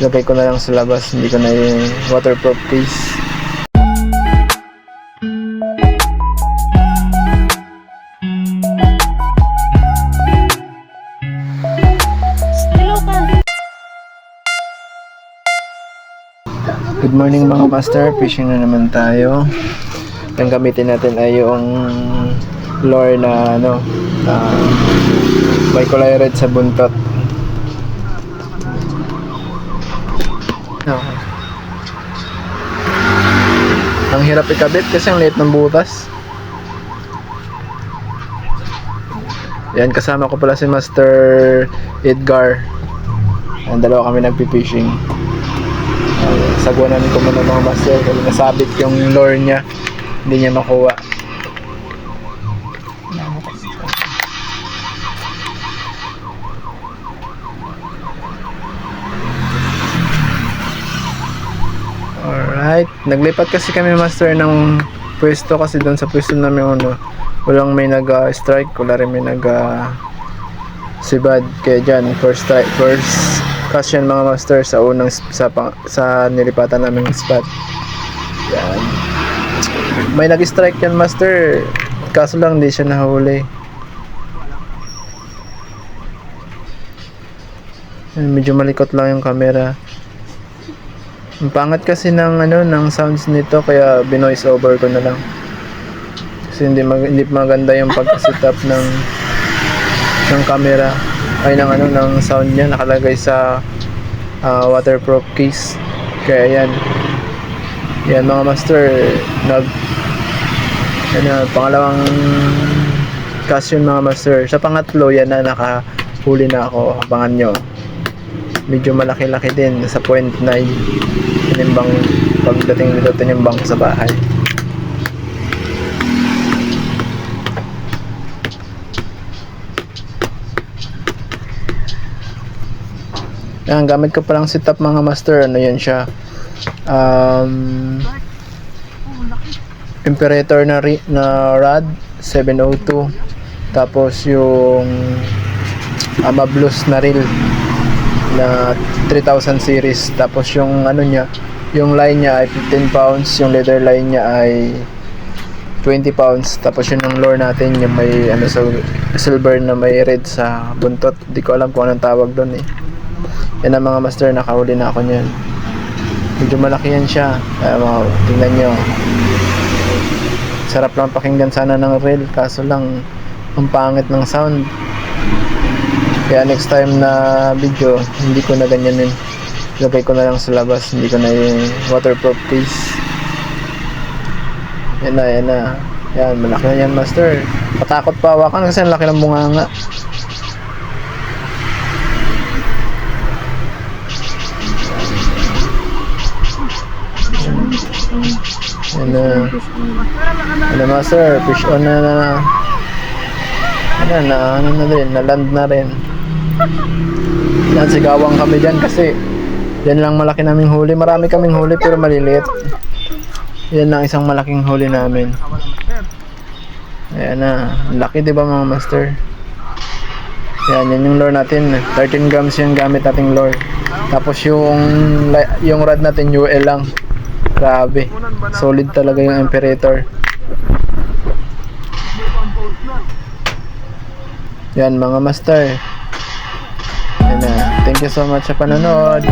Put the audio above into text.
Lagay ko na lang sa labas, hindi ko na yung waterproof case. Good morning mga master, fishing na naman tayo. Ang gamitin natin ay yung lure na may kulay red sa buntot. Okay. Ang hirap ikabit kasi ang liit ng butas. Yan, kasama ko pala si Master Edgar. Ang dalawa kami nagpi-fishing. Sagwanan ko muna mga master kasi nasabit yung lure niya, hindi niya makuha. Alright, naglipat kasi kami master ng pwesto kasi doon sa pwesto namin walang may nag-strike, wala rin may sibad, kaya dyan first catch yan mga master sa unang sa nilipatan naming spot. Yan, may nag-strike yan master, kaso lang hindi siya nahuli. Yan, medyo malikot lang yung camera. Ang pangat kasi ng sounds nito kaya binoise over ko na lang. Kasi hindi maganda yung pagka-setup ng camera ay ng sound niya nakalagay sa waterproof case. Kaya yan mga master, pangalawang cast yun mga master. Sa pangatlo yan na nakahuli na ako, abangan nyo. Medyo malaki-laki din, sa 0.9 tinimbang, pagdating nito tinimbang sa bahay. Yan, gamit ko palang setup mga master, yan siya, Imperator na rod 702, tapos yung Amablos na reel na 3000 series, tapos yung yung line niya ay 15 pounds, yung leather line niya ay 20 pounds, tapos yun yung lure natin, yung may silver na may red sa buntot, di ko alam kung anong tawag doon eh. Yan ang mga master, nakahuli na ako niyan. Medyo malaki yan siya, tingnan nyo, sarap lang pakinggan sana ng reel, kaso lang ang pangit ng sound. Kaya next time na video, hindi ko na ganyanin. Lagay ko na lang sa labas, hindi ko na yung waterproof case. Yan na. Yan, malaki na yan master. Patakot pa hawakan kasi ang laki ng bunganga. Yan na master, fish on na. Na-land na rin. Yan, sigawang kami dyan kasi yan lang malaki naming huli. Marami kaming huli pero maliliit. Yan lang isang malaking huli namin. Ayan na, laki diba mga master. Yan yung lure natin, 13 grams yung gamit nating lure. Tapos yung rod natin UL lang. Grabe, solid talaga yung Imperator. Yan mga master. Yan na. Thank you so much sa panonood.